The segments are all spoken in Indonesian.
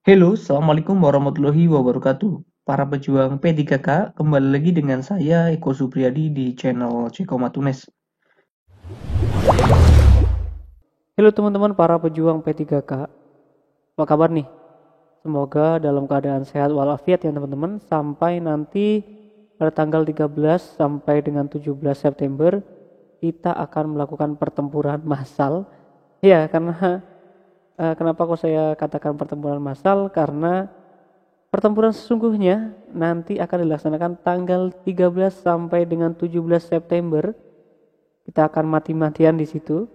Halo, Assalamualaikum warahmatullahi wabarakatuh. Para pejuang P3K, kembali lagi dengan saya Eko Supriyadi di channel Ceko Matunes. Halo teman-teman para pejuang P3K, apa kabar nih? Semoga dalam keadaan sehat walafiat ya teman-teman, sampai nanti pada tanggal 13 sampai dengan 17 September kita akan melakukan pertempuran massal. Ya, karena kenapa kok saya katakan pertempuran massal? Karena pertempuran sesungguhnya nanti akan dilaksanakan tanggal 13 sampai dengan 17 September. Kita akan mati-matian di situ.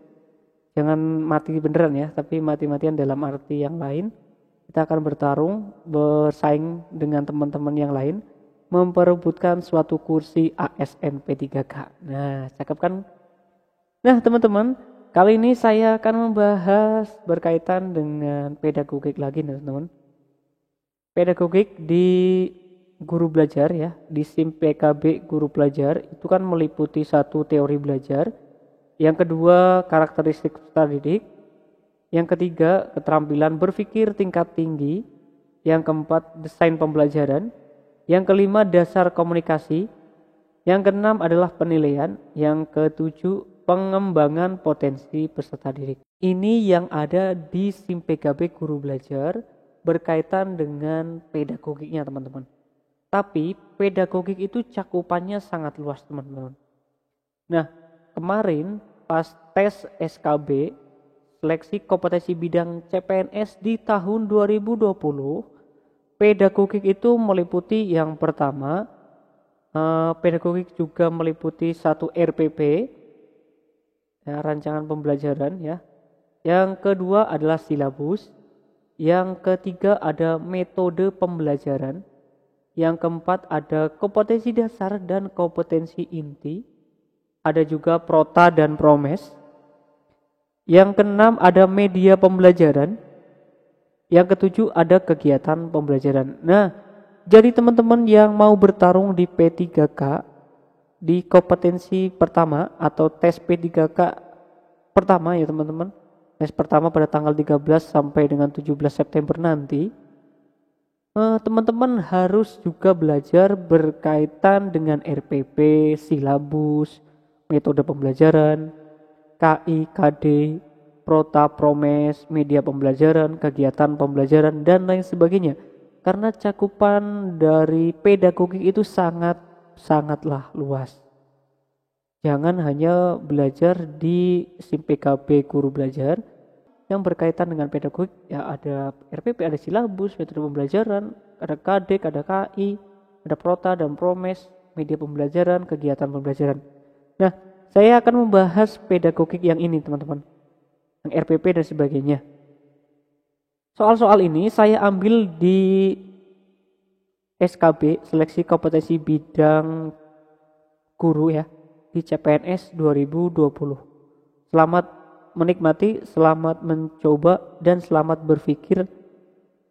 Jangan mati beneran ya, tapi mati-matian dalam arti yang lain. Kita akan bertarung, bersaing dengan teman-teman yang lain, memperebutkan suatu kursi ASN P3K. Nah, cakep kan? Nah, teman-teman, kali ini saya akan membahas berkaitan dengan pedagogik lagi nih, teman-teman. Pedagogik di guru belajar ya, di SIM PKB guru belajar itu kan meliputi satu teori belajar, yang kedua karakteristik peserta didik, yang ketiga keterampilan berpikir tingkat tinggi, yang keempat desain pembelajaran, yang kelima dasar komunikasi, yang keenam adalah penilaian, yang ketujuh pengembangan potensi peserta didik. Ini yang ada di SIM PKB guru belajar berkaitan dengan pedagogiknya teman-teman. Tapi pedagogik itu cakupannya sangat luas teman-teman. Nah, kemarin pas tes SKB seleksi kompetensi bidang CPNS di tahun 2020, pedagogik itu meliputi yang pertama, pedagogik juga meliputi satu RPP, ya, rancangan pembelajaran ya. Yang kedua adalah silabus, yang ketiga ada metode pembelajaran, yang keempat ada kompetensi dasar dan kompetensi inti, ada juga prota dan promes. Yang keenam ada media pembelajaran. Yang ketujuh ada kegiatan pembelajaran. Nah, jadi teman-teman yang mau bertarung di P3K di kompetensi pertama atau tes P3K pertama ya teman-teman. Tes pertama pada tanggal 13 sampai dengan 17 September nanti. Teman-teman harus juga belajar berkaitan dengan RPP, silabus, metode pembelajaran, KI, KD, Prota, Promes, media pembelajaran, kegiatan pembelajaran, dan lain sebagainya. Karena cakupan dari pedagogik itu sangatlah luas. Jangan hanya belajar di SIM PKB guru belajar yang berkaitan dengan pedagogik, ya ada RPP, ada silabus, metode pembelajaran, ada KD, ada KI, ada Prota dan Promes, media pembelajaran, kegiatan pembelajaran. Nah, saya akan membahas pedagogik yang ini teman-teman, yang RPP dan sebagainya. Soal-soal ini saya ambil di SKB, seleksi kompetensi bidang guru ya, di CPNS 2020. Selamat menikmati, selamat mencoba, dan selamat berpikir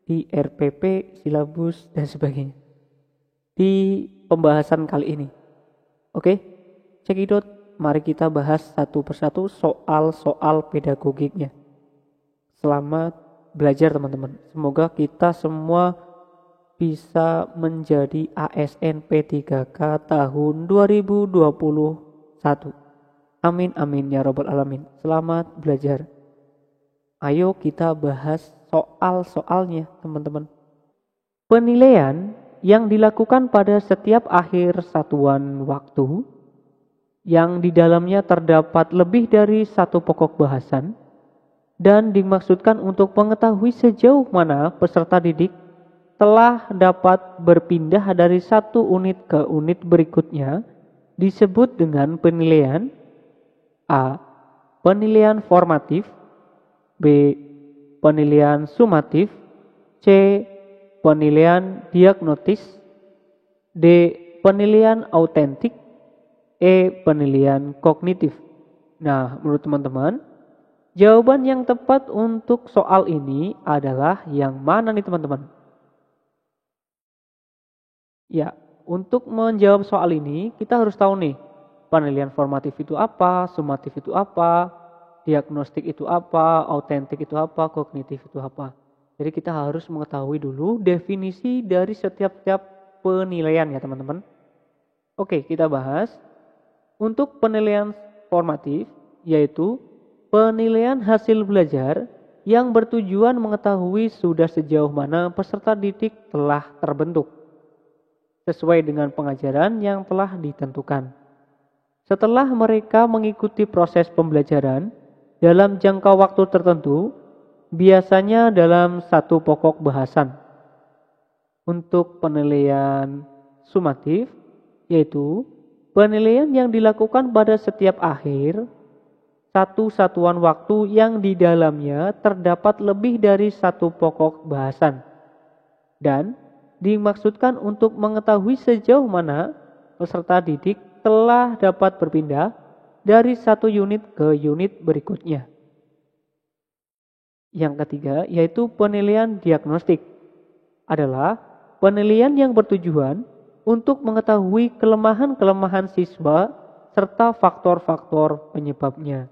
di RPP, silabus, dan sebagainya di pembahasan kali ini. Oke, cekidot, mari kita bahas satu persatu soal-soal pedagogiknya. Selamat belajar teman-teman. Semoga kita semua bisa menjadi ASN P3K tahun 2021. Amin amin ya robbal alamin. Selamat belajar. Ayo kita bahas soal-soalnya teman-teman. Penilaian yang dilakukan pada setiap akhir satuan waktu, yang di dalamnya terdapat lebih dari satu pokok bahasan, dan dimaksudkan untuk mengetahui sejauh mana peserta didik telah dapat berpindah dari satu unit ke unit berikutnya, disebut dengan penilaian A. Penilaian formatif, B. Penilaian sumatif, C. Penilaian diagnotis, D. Penilaian autentik, E. Penilaian kognitif. Nah, menurut teman-teman, jawaban yang tepat untuk soal ini adalah yang mana nih teman-teman? Ya, untuk menjawab soal ini kita harus tahu nih, penilaian formatif itu apa, sumatif itu apa, diagnostik itu apa, autentik itu apa, kognitif itu apa. Jadi kita harus mengetahui dulu definisi dari setiap penilaian ya teman-teman. Oke, kita bahas. Untuk penilaian formatif, yaitu penilaian hasil belajar yang bertujuan mengetahui sudah sejauh mana peserta didik telah terbentuk sesuai dengan pengajaran yang telah ditentukan. Setelah mereka mengikuti proses pembelajaran dalam jangka waktu tertentu, biasanya dalam satu pokok bahasan. Untuk penilaian sumatif, yaitu penilaian yang dilakukan pada setiap akhir satu satuan waktu yang di dalamnya terdapat lebih dari satu pokok bahasan dan dimaksudkan untuk mengetahui sejauh mana peserta didik telah dapat berpindah dari satu unit ke unit berikutnya. Yang ketiga yaitu penilaian diagnostik adalah penilaian yang bertujuan untuk mengetahui kelemahan-kelemahan siswa serta faktor-faktor penyebabnya.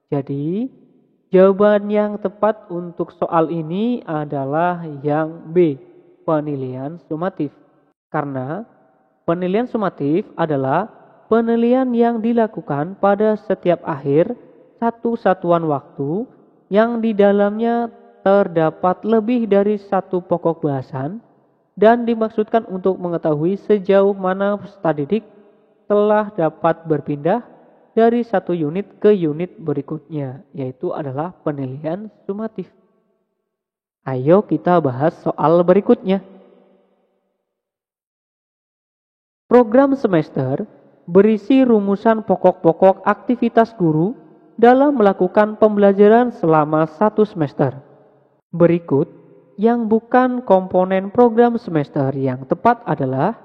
Jadi, jawaban yang tepat untuk soal ini adalah yang B, penilaian sumatif. Karena penilaian sumatif adalah penilaian yang dilakukan pada setiap akhir satu satuan waktu yang di dalamnya terdapat lebih dari satu pokok bahasan dan dimaksudkan untuk mengetahui sejauh mana peserta didik telah dapat berpindah dari satu unit ke unit berikutnya, yaitu adalah penilaian sumatif. Ayo kita bahas soal berikutnya. Program semester berisi rumusan pokok-pokok aktivitas guru dalam melakukan pembelajaran selama satu semester. Berikut yang bukan komponen program semester yang tepat adalah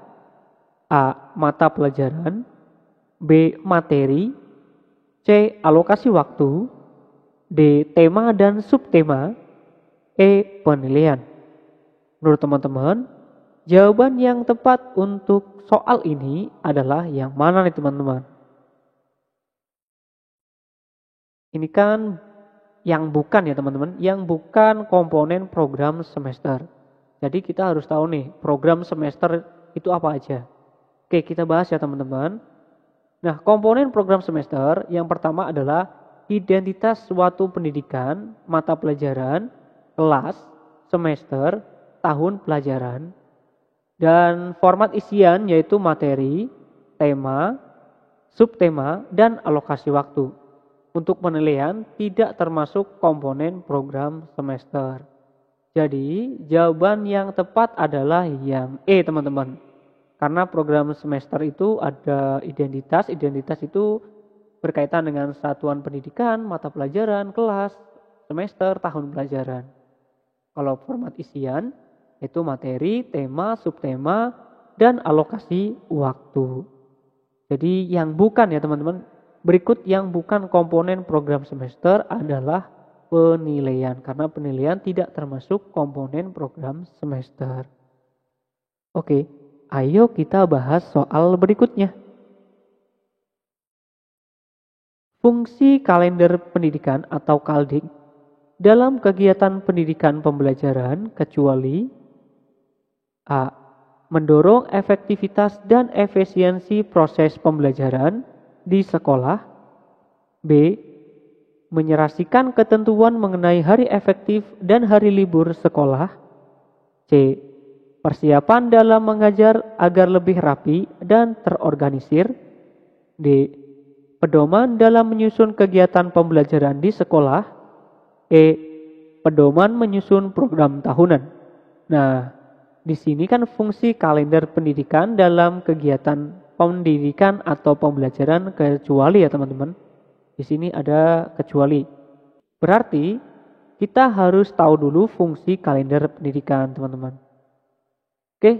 A. Mata pelajaran, B. Materi, C. Alokasi waktu, D. Tema dan subtema, E. Penilaian. Menurut teman-teman, jawaban yang tepat untuk soal ini adalah yang mana nih teman-teman? Ini kan yang bukan ya teman-teman, yang bukan komponen program semester. Jadi kita harus tahu nih program semester itu apa aja. Oke, kita bahas ya teman-teman. Nah, komponen program semester yang pertama adalah identitas suatu pendidikan, mata pelajaran, kelas, semester, tahun pelajaran. Dan format isian yaitu materi, tema, subtema, dan alokasi waktu. Untuk penilaian tidak termasuk komponen program semester. Jadi jawaban yang tepat adalah yang E teman-teman. Karena program semester itu ada identitas itu berkaitan dengan satuan pendidikan, mata pelajaran, kelas, semester, tahun pelajaran. Kalau format isian itu materi, tema, subtema, dan alokasi waktu. Jadi yang bukan ya teman-teman. Berikut yang bukan komponen program semester adalah penilaian. Karena penilaian tidak termasuk komponen program semester. Oke, ayo kita bahas soal berikutnya. Fungsi kalender pendidikan atau KALDIK dalam kegiatan pendidikan pembelajaran kecuali A. Mendorong efektivitas dan efisiensi proses pembelajaran di sekolah. B. Menyerasikan ketentuan mengenai hari efektif dan hari libur sekolah. C. Persiapan dalam mengajar agar lebih rapi dan terorganisir. D. Pedoman dalam menyusun kegiatan pembelajaran di sekolah. E. Pedoman menyusun program tahunan. Nah, di sini kan fungsi kalender pendidikan dalam kegiatan pendidikan atau pembelajaran kecuali ya teman-teman. Di sini ada kecuali. Berarti kita harus tahu dulu fungsi kalender pendidikan teman-teman. Oke,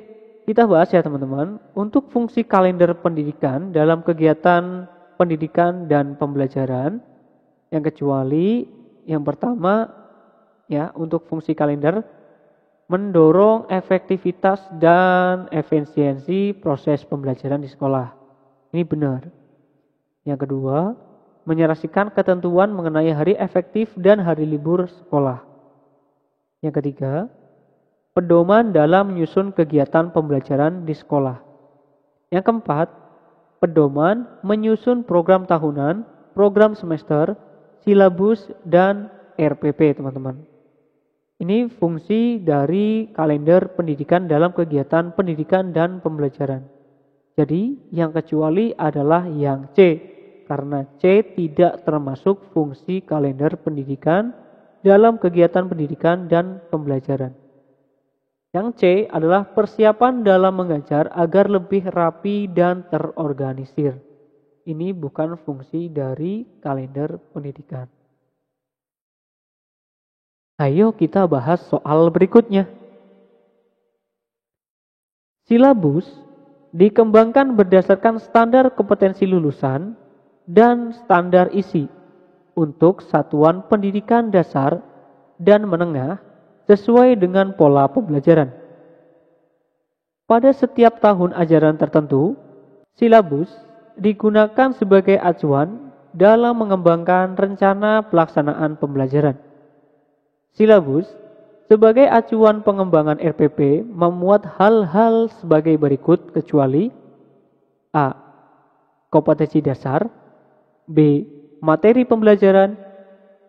kita bahas ya teman-teman. Untuk fungsi kalender pendidikan dalam kegiatan pendidikan dan pembelajaran yang kecuali yang pertama ya untuk fungsi kalender mendorong efektivitas dan efisiensi proses pembelajaran di sekolah. Ini benar. Yang kedua, menyerasikan ketentuan mengenai hari efektif dan hari libur sekolah. Yang ketiga, pedoman dalam menyusun kegiatan pembelajaran di sekolah. Yang keempat, pedoman menyusun program tahunan, program semester, silabus, dan RPP, teman-teman. Ini fungsi dari kalender pendidikan dalam kegiatan pendidikan dan pembelajaran. Jadi, yang kecuali adalah yang C, karena C tidak termasuk fungsi kalender pendidikan dalam kegiatan pendidikan dan pembelajaran. Yang C adalah persiapan dalam mengajar agar lebih rapi dan terorganisir. Ini bukan fungsi dari kalender pendidikan. Ayo kita bahas soal berikutnya. Silabus dikembangkan berdasarkan standar kompetensi lulusan dan standar isi untuk satuan pendidikan dasar dan menengah sesuai dengan pola pembelajaran. Pada setiap tahun ajaran tertentu, silabus digunakan sebagai acuan dalam mengembangkan rencana pelaksanaan pembelajaran. Silabus sebagai acuan pengembangan RPP memuat hal-hal sebagai berikut kecuali A. Kompetensi dasar, B. Materi pembelajaran,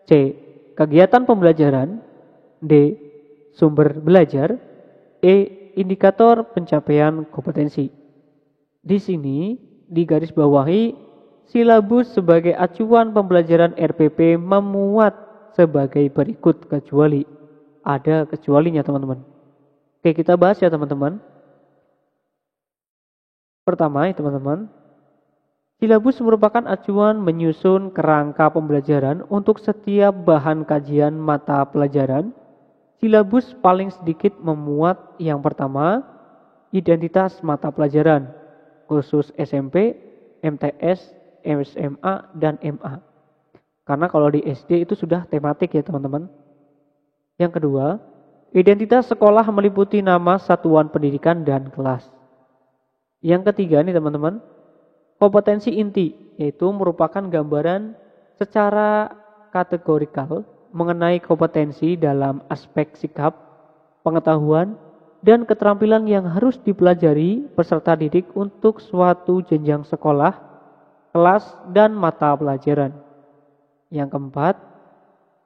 C. Kegiatan pembelajaran, D. Sumber belajar, E. Indikator pencapaian kompetensi. Di sini digarisbawahi silabus sebagai acuan pembelajaran RPP memuat sebagai berikut kecuali. Ada kecualinya, teman-teman. Oke, kita bahas ya, teman-teman. Pertama, teman-teman, silabus merupakan acuan menyusun kerangka pembelajaran untuk setiap bahan kajian mata pelajaran. Silabus paling sedikit memuat yang pertama, identitas mata pelajaran, khusus SMP, MTS, SMA, dan MA. Karena kalau di SD itu sudah tematik ya, teman-teman. Yang kedua, identitas sekolah meliputi nama satuan pendidikan dan kelas. Yang ketiga nih, teman-teman, kompetensi inti, yaitu merupakan gambaran secara kategorikal mengenai kompetensi dalam aspek sikap, pengetahuan, dan keterampilan yang harus dipelajari peserta didik untuk suatu jenjang sekolah, kelas, dan mata pelajaran. Yang keempat,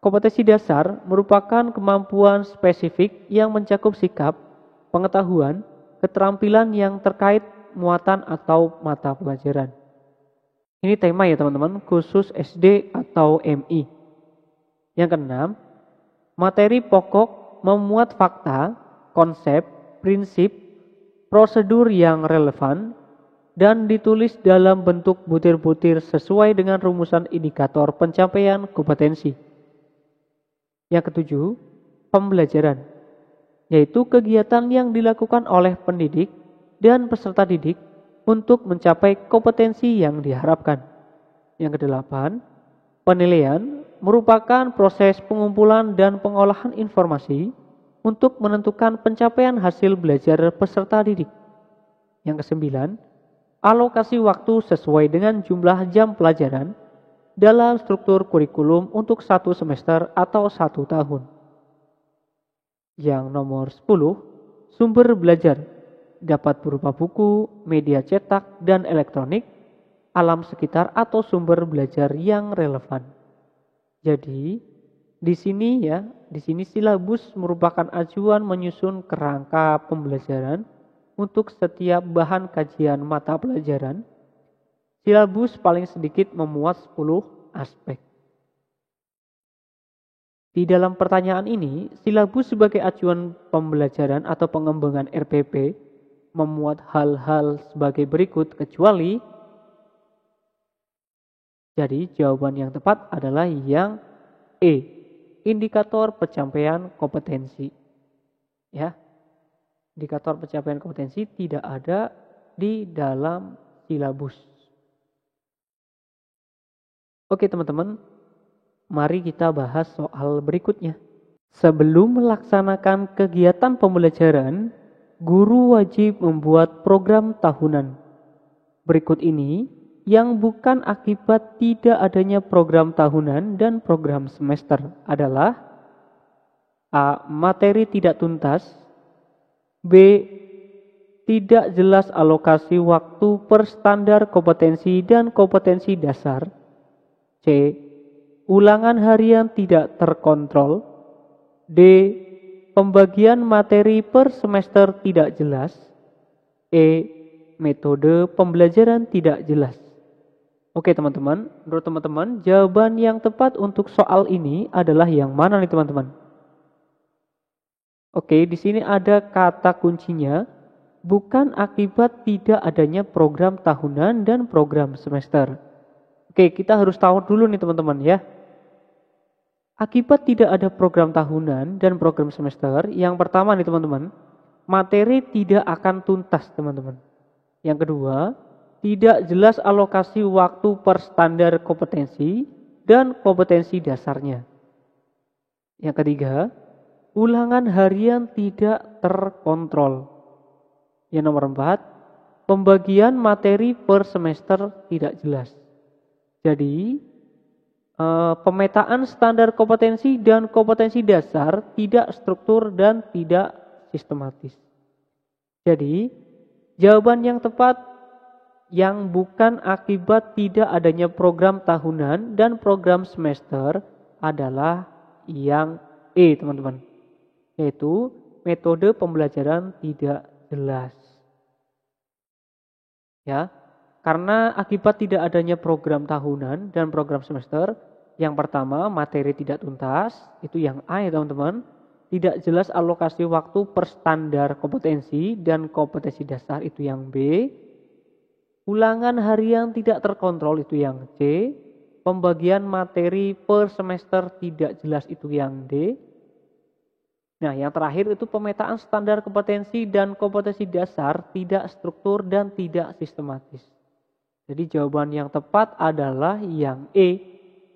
kompetensi dasar merupakan kemampuan spesifik yang mencakup sikap, pengetahuan, keterampilan yang terkait muatan atau mata pelajaran. Ini tema ya, teman-teman, khusus SD atau MI. Yang keenam, materi pokok memuat fakta, konsep, prinsip, prosedur yang relevan, dan ditulis dalam bentuk butir-butir sesuai dengan rumusan indikator pencapaian kompetensi. Yang ketujuh, pembelajaran, yaitu kegiatan yang dilakukan oleh pendidik dan peserta didik untuk mencapai kompetensi yang diharapkan. Yang kedelapan, penilaian merupakan proses pengumpulan dan pengolahan informasi untuk menentukan pencapaian hasil belajar peserta didik. Yang kesembilan, alokasi waktu sesuai dengan jumlah jam pelajaran dalam struktur kurikulum untuk 1 semester atau 1 tahun. Yang nomor 10, sumber belajar dapat berupa buku, media cetak, dan elektronik, alam sekitar atau sumber belajar yang relevan. Jadi, di sini silabus merupakan acuan menyusun kerangka pembelajaran untuk setiap bahan kajian mata pelajaran. Silabus paling sedikit memuat 10 aspek. Di dalam pertanyaan ini, silabus sebagai acuan pembelajaran atau pengembangan RPP memuat hal-hal sebagai berikut kecuali. Jadi jawaban yang tepat adalah yang E, indikator pencapaian kompetensi. Ya. Indikator pencapaian kompetensi tidak ada di dalam silabus. Oke, teman-teman, mari kita bahas soal berikutnya. Sebelum melaksanakan kegiatan pembelajaran, guru wajib membuat program tahunan. Berikut ini yang bukan akibat tidak adanya program tahunan dan program semester adalah A. Materi tidak tuntas. B. Tidak jelas alokasi waktu per standar kompetensi dan kompetensi dasar. C. Ulangan harian tidak terkontrol. D. Pembagian materi per semester tidak jelas. E. Metode pembelajaran tidak jelas. Oke teman-teman, menurut teman-teman jawaban yang tepat untuk soal ini adalah yang mana nih teman-teman? Oke, di sini ada kata kuncinya, bukan akibat tidak adanya program tahunan dan program semester. Oke, kita harus tahu dulu nih teman-teman ya. Akibat tidak ada program tahunan dan program semester, yang pertama nih teman-teman, materi tidak akan tuntas teman-teman. Yang kedua, tidak jelas alokasi waktu per standar kompetensi dan kompetensi dasarnya. Yang ketiga, ulangan harian tidak terkontrol. Yang nomor 4, pembagian materi per semester tidak jelas. Jadi, pemetaan standar kompetensi dan kompetensi dasar tidak struktur dan tidak sistematis. Jadi, jawaban yang tepat yang bukan akibat tidak adanya program tahunan dan program semester adalah yang E, teman-teman. Yaitu metode pembelajaran tidak jelas. Ya, karena akibat tidak adanya program tahunan dan program semester, yang pertama materi tidak tuntas, itu yang A ya teman-teman. Tidak jelas alokasi waktu per standar kompetensi dan kompetensi dasar, itu yang B. Ulangan harian tidak terkontrol, itu yang C. Pembagian materi per semester tidak jelas, itu yang D. Nah, yang terakhir itu pemetaan standar kompetensi dan kompetensi dasar tidak struktur dan tidak sistematis. Jadi jawaban yang tepat adalah yang E,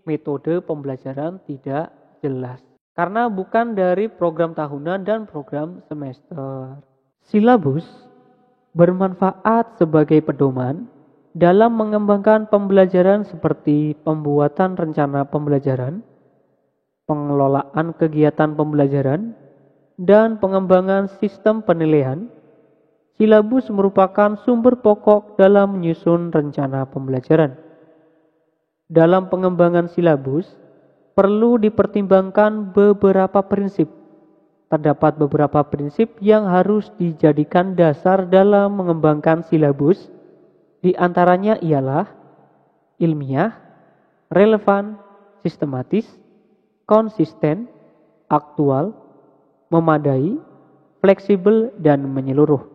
metode pembelajaran tidak jelas. Karena bukan dari program tahunan dan program semester. Silabus bermanfaat sebagai pedoman dalam mengembangkan pembelajaran seperti pembuatan rencana pembelajaran, pengelolaan kegiatan pembelajaran, dan pengembangan sistem penilaian. Silabus merupakan sumber pokok dalam menyusun rencana pembelajaran. Dalam pengembangan silabus, perlu dipertimbangkan beberapa prinsip. Terdapat beberapa prinsip yang harus dijadikan dasar dalam mengembangkan silabus. Di antaranya ialah ilmiah, relevan, sistematis, konsisten, aktual, memadai, fleksibel, dan menyeluruh.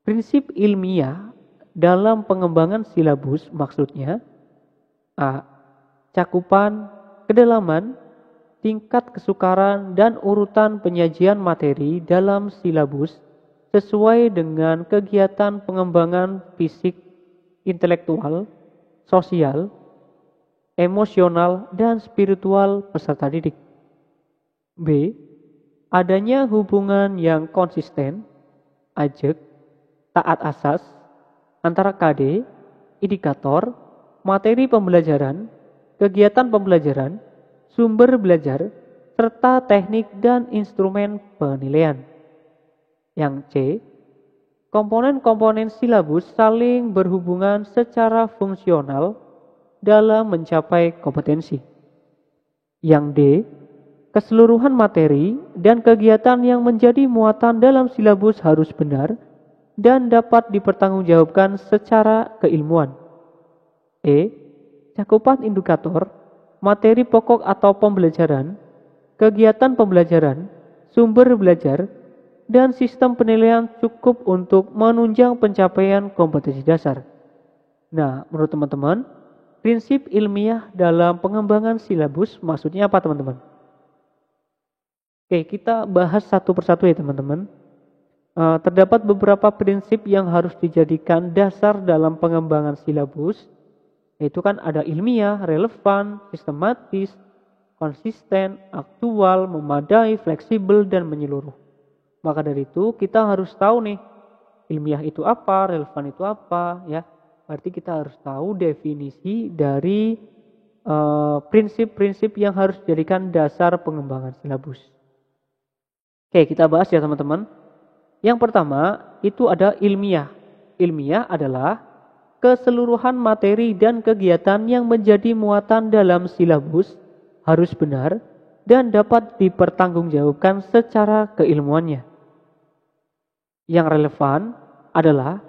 Prinsip ilmiah dalam pengembangan silabus maksudnya A. Cakupan, kedalaman, tingkat kesukaran, dan urutan penyajian materi dalam silabus sesuai dengan kegiatan pengembangan fisik, intelektual, sosial, emosional, dan spiritual peserta didik. B. Adanya hubungan yang konsisten, ajek, taat asas, antara KD, indikator, materi pembelajaran, kegiatan pembelajaran, sumber belajar, serta teknik dan instrumen penilaian. Yang C. Komponen-komponen silabus saling berhubungan secara fungsional dalam mencapai kompetensi. Yang D. Keseluruhan materi dan kegiatan yang menjadi muatan dalam silabus harus benar dan dapat dipertanggungjawabkan secara keilmuan. E. Cakupan indikator, materi pokok atau pembelajaran, kegiatan pembelajaran, sumber belajar, dan sistem penilaian cukup untuk menunjang pencapaian kompetensi dasar. Nah, menurut teman-teman, prinsip ilmiah dalam pengembangan silabus maksudnya apa teman-teman? Oke, kita bahas satu persatu ya teman-teman. Terdapat beberapa prinsip yang harus dijadikan dasar dalam pengembangan silabus, yaitu kan ada ilmiah, relevan, sistematis, konsisten, aktual, memadai, fleksibel, dan menyeluruh. Maka dari itu kita harus tahu nih, ilmiah itu apa, relevan itu apa, ya. Berarti kita harus tahu definisi dari prinsip-prinsip yang harus dijadikan dasar pengembangan silabus. Oke, kita bahas ya teman-teman. Yang pertama itu ada ilmiah. Ilmiah adalah keseluruhan materi dan kegiatan yang menjadi muatan dalam silabus harus benar dan dapat dipertanggungjawabkan secara keilmuannya. Yang relevan adalah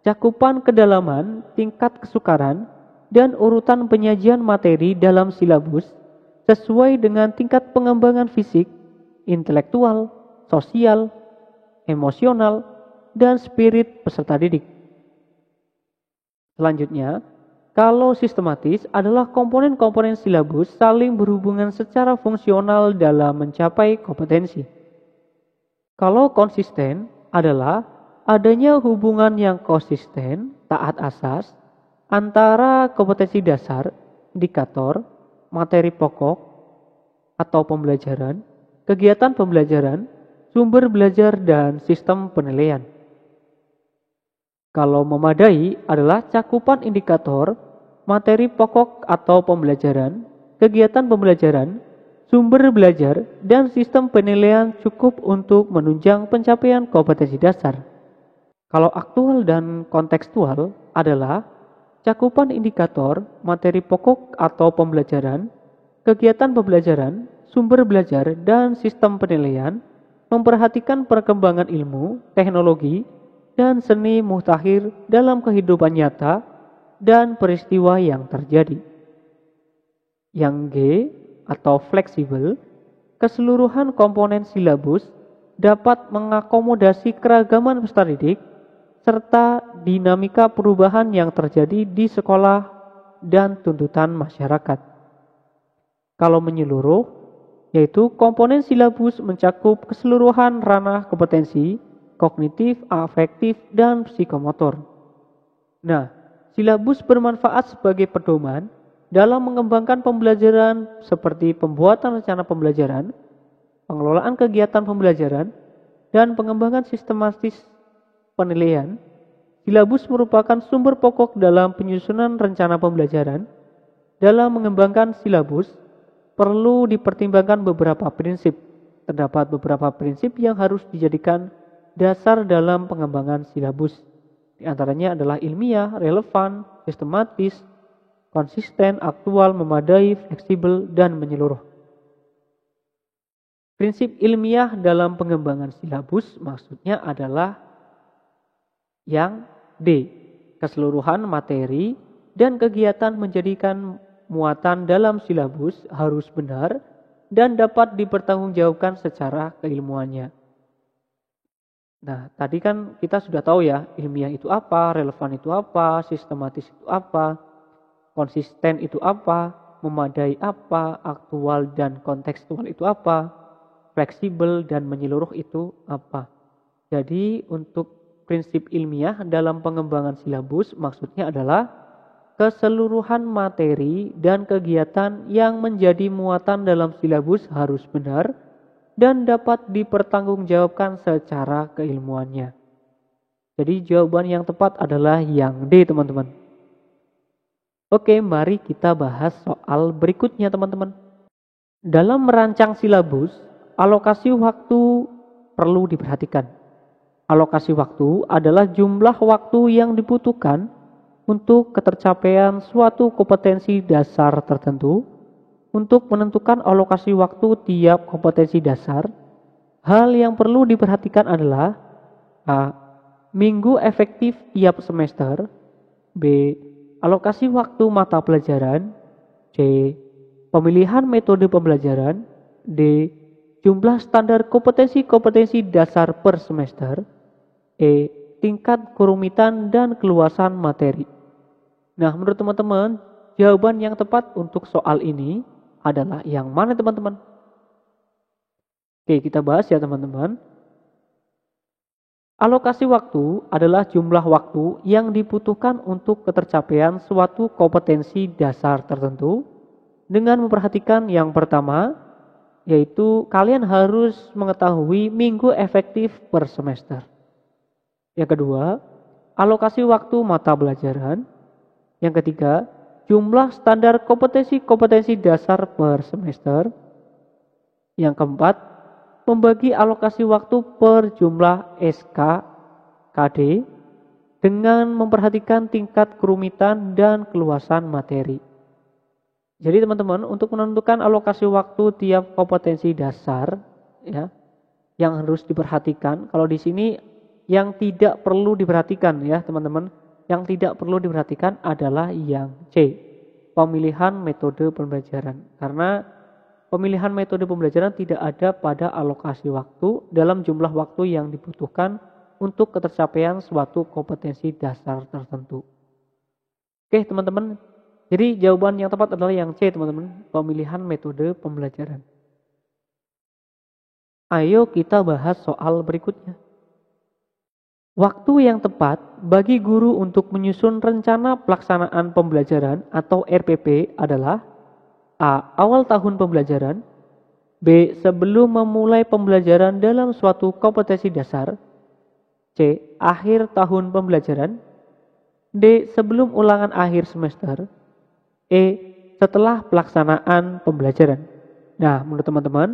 cakupan kedalaman, tingkat kesukaran, dan urutan penyajian materi dalam silabus sesuai dengan tingkat pengembangan fisik, intelektual, sosial, emosional, dan spirit peserta didik. Selanjutnya, kalau sistematis adalah komponen-komponen silabus saling berhubungan secara fungsional dalam mencapai kompetensi. Kalau konsisten adalah adanya hubungan yang konsisten, taat asas, antara kompetensi dasar, indikator, materi pokok, atau pembelajaran, kegiatan pembelajaran, sumber belajar, dan sistem penilaian. Kalau memadai adalah cakupan indikator, materi pokok atau pembelajaran, kegiatan pembelajaran, sumber belajar, dan sistem penilaian cukup untuk menunjang pencapaian kompetensi dasar. Kalau aktual dan kontekstual adalah cakupan indikator, materi pokok atau pembelajaran, kegiatan pembelajaran, sumber belajar, dan sistem penilaian, memperhatikan perkembangan ilmu, teknologi, dan seni mutakhir dalam kehidupan nyata dan peristiwa yang terjadi. Yang G atau fleksibel, keseluruhan komponen silabus dapat mengakomodasi keragaman peserta didik serta dinamika perubahan yang terjadi di sekolah dan tuntutan masyarakat. Kalau menyeluruh, yaitu komponen silabus mencakup keseluruhan ranah kompetensi, kognitif, afektif, dan psikomotor. Nah, silabus bermanfaat sebagai pedoman dalam mengembangkan pembelajaran seperti pembuatan rencana pembelajaran, pengelolaan kegiatan pembelajaran, dan pengembangan sistematis penilaian. Silabus merupakan sumber pokok dalam penyusunan rencana pembelajaran. Dalam mengembangkan silabus, perlu dipertimbangkan beberapa prinsip. Terdapat beberapa prinsip yang harus dijadikan dasar dalam pengembangan silabus. Di antaranya adalah ilmiah, relevan, sistematis, konsisten, aktual, memadai, fleksibel, dan menyeluruh. Prinsip ilmiah dalam pengembangan silabus maksudnya adalah yang D, keseluruhan materi dan kegiatan menjadikan muatan dalam silabus harus benar dan dapat dipertanggungjawabkan secara keilmuannya. Nah, tadi kan kita sudah tahu ya, ilmiah itu apa, relevan itu apa, sistematis itu apa, konsisten itu apa, memadai apa, aktual dan kontekstual itu apa, fleksibel dan menyeluruh itu apa. Jadi untuk prinsip ilmiah dalam pengembangan silabus maksudnya adalah keseluruhan materi dan kegiatan yang menjadi muatan dalam silabus harus benar dan dapat dipertanggungjawabkan secara keilmuannya. Jadi jawaban yang tepat adalah yang D, teman-teman. Oke, mari kita bahas soal berikutnya, teman-teman. Dalam merancang silabus, alokasi waktu perlu diperhatikan. Alokasi waktu adalah jumlah waktu yang dibutuhkan untuk ketercapaian suatu kompetensi dasar tertentu. Untuk menentukan alokasi waktu tiap kompetensi dasar, hal yang perlu diperhatikan adalah A. Minggu efektif tiap semester. B. Alokasi waktu mata pelajaran. C. Pemilihan metode pembelajaran. D. Jumlah standar kompetensi-kompetensi dasar per semester. E. Tingkat kerumitan dan keluasan materi. Nah, menurut teman-teman, jawaban yang tepat untuk soal ini adalah yang mana, teman-teman? Oke, kita bahas ya, teman-teman. Alokasi waktu adalah jumlah waktu yang dibutuhkan untuk ketercapaian suatu kompetensi dasar tertentu dengan memperhatikan yang pertama, yaitu kalian harus mengetahui minggu efektif per semester. Yang kedua, alokasi waktu mata pelajaran. Yang ketiga, jumlah standar kompetensi-kompetensi dasar per semester. Yang keempat, membagi alokasi waktu per jumlah SK, KD, dengan memperhatikan tingkat kerumitan dan keluasan materi. Jadi teman-teman, untuk menentukan alokasi waktu tiap kompetensi dasar, ya, yang harus diperhatikan. Kalau di sini yang tidak perlu diperhatikan, ya teman-teman, yang tidak perlu diperhatikan adalah yang C, pemilihan metode pembelajaran. Karena pemilihan metode pembelajaran tidak ada pada alokasi waktu dalam jumlah waktu yang dibutuhkan untuk ketercapaian suatu kompetensi dasar tertentu. Oke teman-teman, jadi jawaban yang tepat adalah yang C teman-teman, pemilihan metode pembelajaran. Ayo kita bahas soal berikutnya. Waktu yang tepat bagi guru untuk menyusun rencana pelaksanaan pembelajaran atau RPP adalah A. Awal tahun pembelajaran, B. Sebelum memulai pembelajaran dalam suatu kompetensi dasar, C. Akhir tahun pembelajaran, D. Sebelum ulangan akhir semester, E. Setelah pelaksanaan pembelajaran. Nah, menurut teman-teman,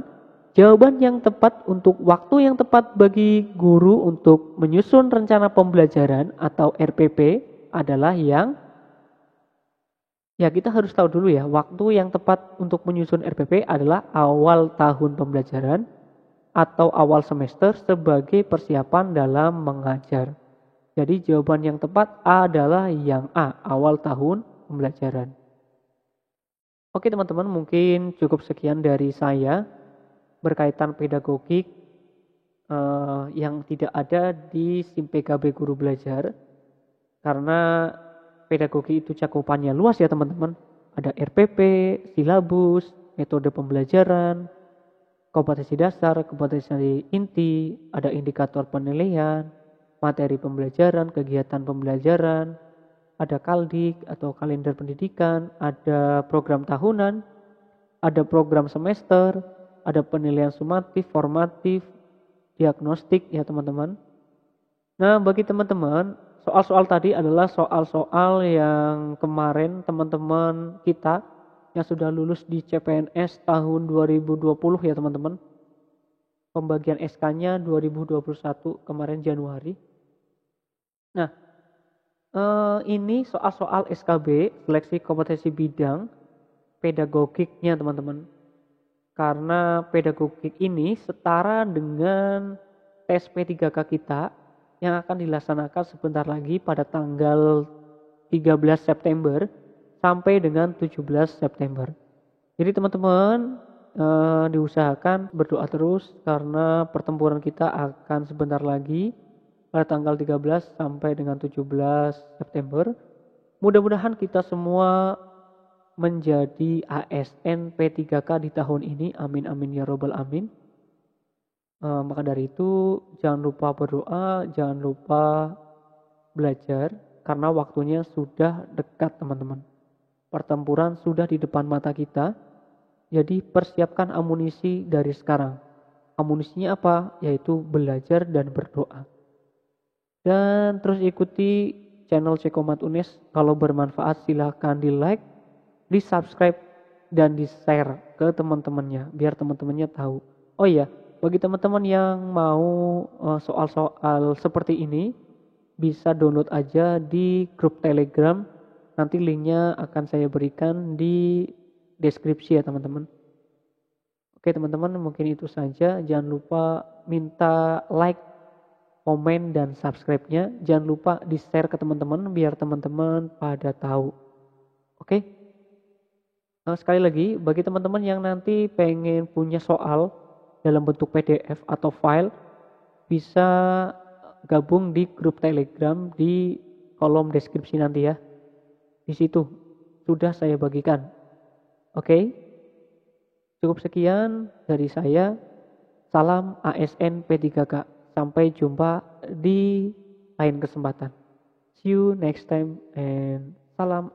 jawaban yang tepat untuk waktu yang tepat bagi guru untuk menyusun rencana pembelajaran atau RPP adalah yang, ya kita harus tahu dulu ya, waktu yang tepat untuk menyusun RPP adalah awal tahun pembelajaran atau awal semester sebagai persiapan dalam mengajar. Jadi jawaban yang tepat adalah yang A, awal tahun pembelajaran. Oke teman-teman, mungkin cukup sekian dari saya berkaitan pedagogik yang tidak ada di SIM PKB Guru Belajar. Karena pedagogi itu cakupannya luas ya teman-teman. Ada RPP, silabus, metode pembelajaran, kompetensi dasar, kompetensi inti, ada indikator penilaian, materi pembelajaran, kegiatan pembelajaran, ada kaldik atau kalender pendidikan, ada program tahunan, ada program semester, ada penilaian sumatif, formatif, diagnostik ya teman-teman. Nah bagi teman-teman, soal-soal tadi adalah soal-soal yang kemarin teman-teman kita yang sudah lulus di CPNS tahun 2020 ya teman-teman. Pembagian SK-nya 2021 kemarin Januari. Nah, ini soal-soal SKB, seleksi kompetensi bidang pedagogiknya teman-teman. Karena pedagogik ini setara dengan tes P3K kita yang akan dilaksanakan sebentar lagi pada tanggal 13 September sampai dengan 17 September. Jadi teman-teman diusahakan berdoa terus karena pertempuran kita akan sebentar lagi pada tanggal 13 sampai dengan 17 September. Mudah-mudahan kita semua menjadi ASN P3K di tahun ini. Amin amin ya robbal amin. Maka dari itu jangan lupa berdoa, jangan lupa belajar karena waktunya sudah dekat teman-teman. Pertempuran sudah di depan mata kita. Jadi persiapkan amunisi dari sekarang. Amunisinya apa? Yaitu belajar dan berdoa. Dan terus ikuti channel Cekomat UNES. Kalau bermanfaat silahkan di like, di subscribe, dan di share ke teman-temannya. Biar teman-temannya tahu. Oh iya, bagi teman-teman yang mau soal-soal seperti ini, bisa download aja di grup Telegram. Nanti linknya akan saya berikan di deskripsi ya teman-teman. Oke teman-teman, mungkin itu saja. Jangan lupa minta like, komen, dan subscribe-nya. Jangan lupa di-share ke teman-teman biar teman-teman pada tahu. Oke. Sekali lagi, bagi teman-teman yang nanti pengen punya soal dalam bentuk PDF atau file, bisa gabung di grup Telegram di kolom deskripsi nanti ya. Di situ sudah saya bagikan. Oke. Cukup sekian dari saya. Salam ASN P3K. Sampai jumpa di lain kesempatan. See you next time and salam.